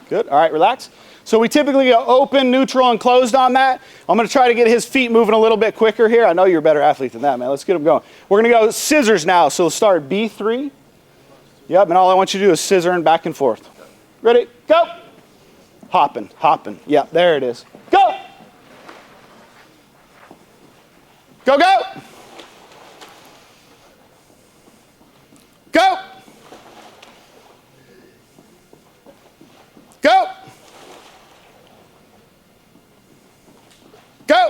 Good. All right, relax. So we typically go open, neutral, and closed on that. I'm going to try to get his feet moving a little bit quicker here. I know you're a better athlete than that, man. Let's get him going. We're going to go scissors now. So we'll start B3. Yep, and all I want you to do is scissoring back and forth. Ready? Go. Hopping, hopping. Yep, there it is. Go. Go, go. Go. Go. Go.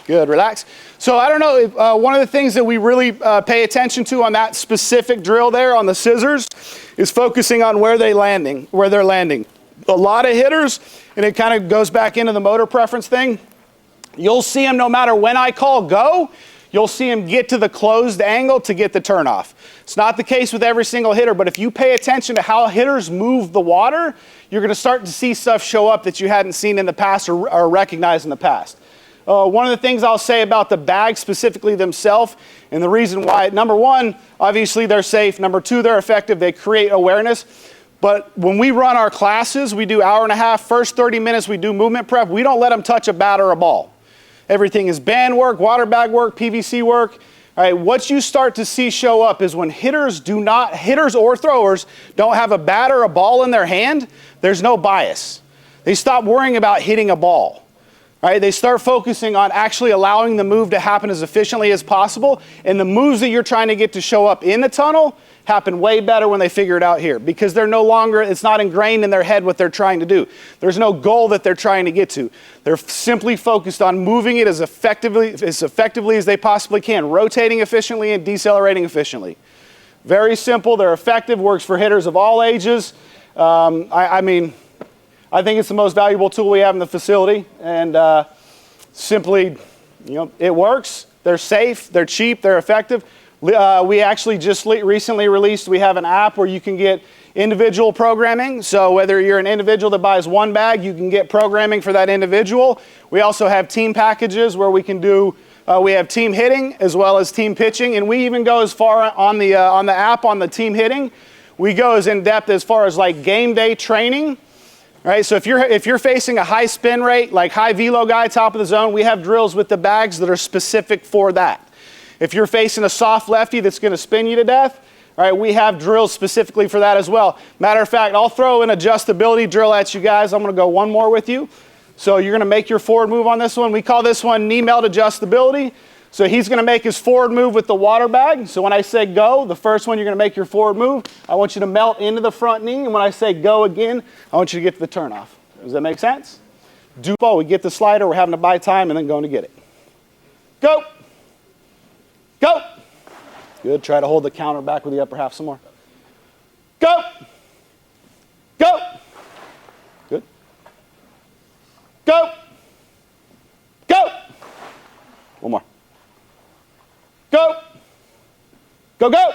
Good, relax. So I don't know, if, one of the things that we really pay attention to on that specific drill there on the scissors is focusing on where they're landing. A lot of hitters, and it kind of goes back into the motor preference thing, you'll see them no matter when I call go, you'll see them get to the closed angle to get the turnoff. It's not the case with every single hitter, but if you pay attention to how hitters move the water, you're going to start to see stuff show up that you hadn't seen in the past or recognized in the past. One of the things I'll say about the bags specifically themselves, and the reason why, number one, obviously they're safe. Number two, they're effective. They create awareness. But when we run our classes, we do hour and a half, first 30 minutes, we do movement prep. We don't let them touch a bat or a ball. Everything is band work, water bag work, PVC work. All right, what you start to see show up is when hitters or throwers don't have a bat or a ball in their hand, there's no bias. They stop worrying about hitting a ball. All right, they start focusing on actually allowing the move to happen as efficiently as possible, and the moves that you're trying to get to show up in the tunnel happen way better when they figure it out here, because they're no longer, it's not ingrained in their head what they're trying to do. There's no goal that they're trying to get to. They're simply focused on moving it as effectively as they possibly can, rotating efficiently and decelerating efficiently. Very simple, they're effective, works for hitters of all ages. I think it's the most valuable tool we have in the facility, and simply, it works. They're safe, they're cheap, they're effective. We actually just recently released, we have an app where you can get individual programming. So whether you're an individual that buys one bag, you can get programming for that individual. We also have team packages where we can do, we have team hitting as well as team pitching, and we even go as far on the app on the team hitting. We go as in depth as far as like game day training. Right, so if you're facing a high spin rate, like high velo guy, top of the zone, we have drills with the bags that are specific for that. If you're facing a soft lefty that's going to spin you to death, all right, we have drills specifically for that as well. Matter of fact, I'll throw an adjustability drill at you guys. I'm going to go one more with you. So you're going to make your forward move on this one. We call this one knee melt adjustability. So he's going to make his forward move with the water bag. So when I say go, the first one you're going to make your forward move. I want you to melt into the front knee. And when I say go again, I want you to get to the turnoff. Does that make sense? Do ball. We get the slider. We're having to buy time and then going to get it. Go. Go. Good. Try to hold the counter back with the upper half some more. Go. Go. Good. Go. Go. One more. Go. Go, go.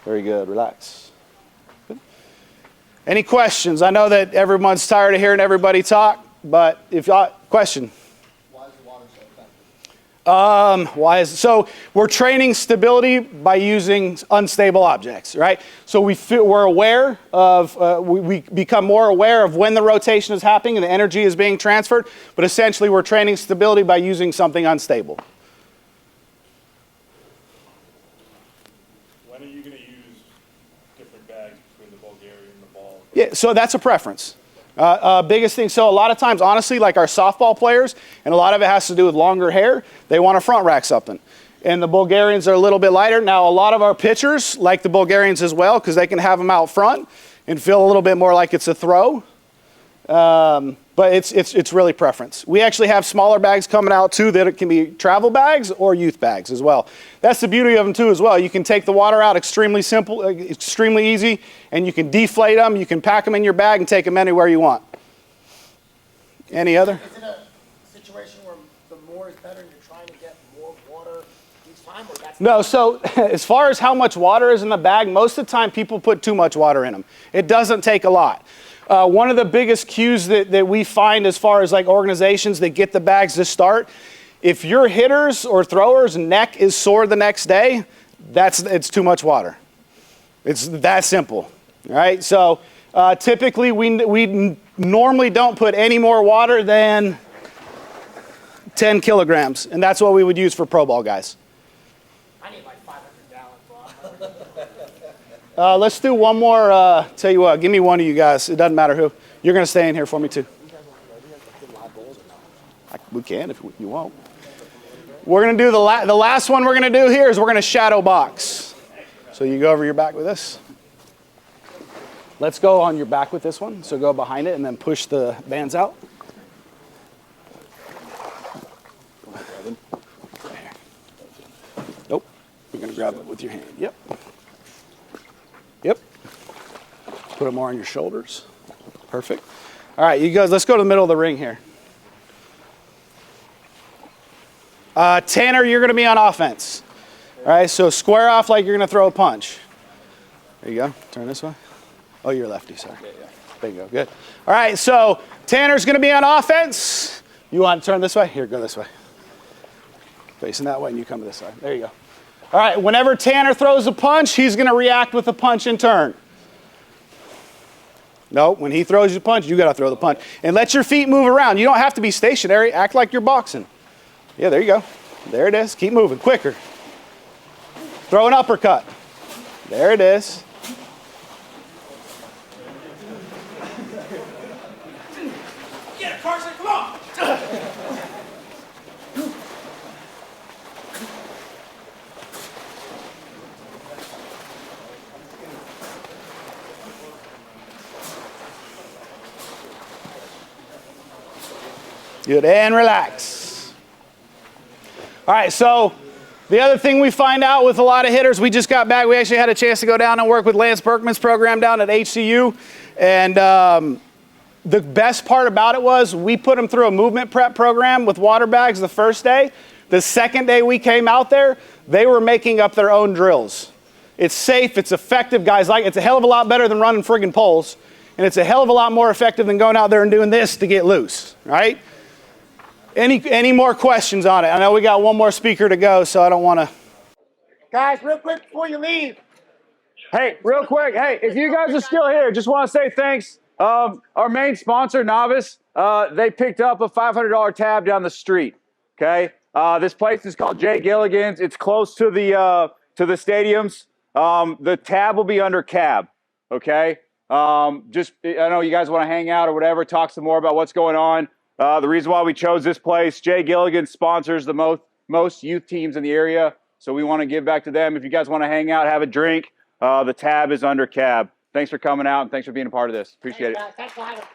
Very good. Relax. Good. Any questions? I know that everyone's tired of hearing everybody talk, but if y'all, question. Why is the water so effective? So we're training stability by using unstable objects, right? So we're aware of, we become more aware of when the rotation is happening and the energy is being transferred, but essentially we're training stability by using something unstable. When are you going to use different bags between the Bulgarian and the ball? Yeah, so that's a preference. Biggest thing, so a lot of times, honestly, like our softball players, and a lot of it has to do with longer hair, they want to front rack something. And the Bulgarians are a little bit lighter. Now, a lot of our pitchers like the Bulgarians as well, because they can have them out front and feel a little bit more like it's a throw. But it's really preference. We actually have smaller bags coming out too that it can be travel bags or youth bags as well. That's the beauty of them too as well. You can take the water out extremely simple, extremely easy, and you can deflate them. You can pack them in your bag and take them anywhere you want. Any other? Is it a situation where the more is better and you're trying to get more water each time? Or that's No, so as far as how much water is in the bag, most of the time people put too much water in them. It doesn't take a lot. One of the biggest cues that we find as far as like organizations that get the bags to start, if your hitters or throwers' neck is sore the next day, it's too much water. It's that simple, right? So typically we normally don't put any more water than 10 kilograms, and that's what we would use for pro ball guys. I need like 500 gallons. Let's do one more. Tell you what, give me one of you guys. It doesn't matter who. You're going to stay in here for me too. We can if you want. We're going to do the last one we're going to do here is we're going to shadow box. So you go over your back with this. Let's go on your back with this one. So go behind it and then push the bands out. Nope. You're going to grab it with your hand. Yep. Yep. Put it more on your shoulders. Perfect. All right, you guys, let's go to the middle of the ring here. Tanner, you're going to be on offense. All right, so square off like you're going to throw a punch. There you go. Turn this way. Oh, you're lefty, sorry. Yeah. There you go. Good. All right, so Tanner's going to be on offense. You want to turn this way? Here, go this way. Facing that way, and you come this side. There you go. All right, whenever Tanner throws a punch, he's going to react with a punch in turn. No, when he throws you a punch, you got to throw the punch. And let your feet move around. You don't have to be stationary. Act like you're boxing. Yeah, there you go. There it is. Keep moving. Quicker. Throw an uppercut. There it is. Get it, Carson. Come on. Good, and relax. All right, so the other thing we find out with a lot of hitters, we just got back, we actually had a chance to go down and work with Lance Berkman's program down at HCU, and the best part about it was we put them through a movement prep program with water bags the first day. The second day we came out there, they were making up their own drills. It's safe, it's effective, guys. Like, it's a hell of a lot better than running friggin' poles, and it's a hell of a lot more effective than going out there and doing this to get loose, right? Any more questions on it? I know we got one more speaker to go, so I don't want to. Guys, real quick before you leave. Hey, real quick. Hey, if you guys are still here, just want to say thanks. Our main sponsor, Novice, they picked up a $500 tab down the street. Okay, this place is called Jay Gilligan's. It's close to the stadiums. The tab will be under cab. Okay, just I know you guys want to hang out or whatever, talk some more about what's going on. The reason why we chose this place, Jay Gilligan sponsors the most youth teams in the area, so we want to give back to them. If you guys want to hang out, have a drink, the tab is under cab. Thanks for coming out, and thanks for being a part of this. Appreciate it. Thanks, guys. Thanks for having us.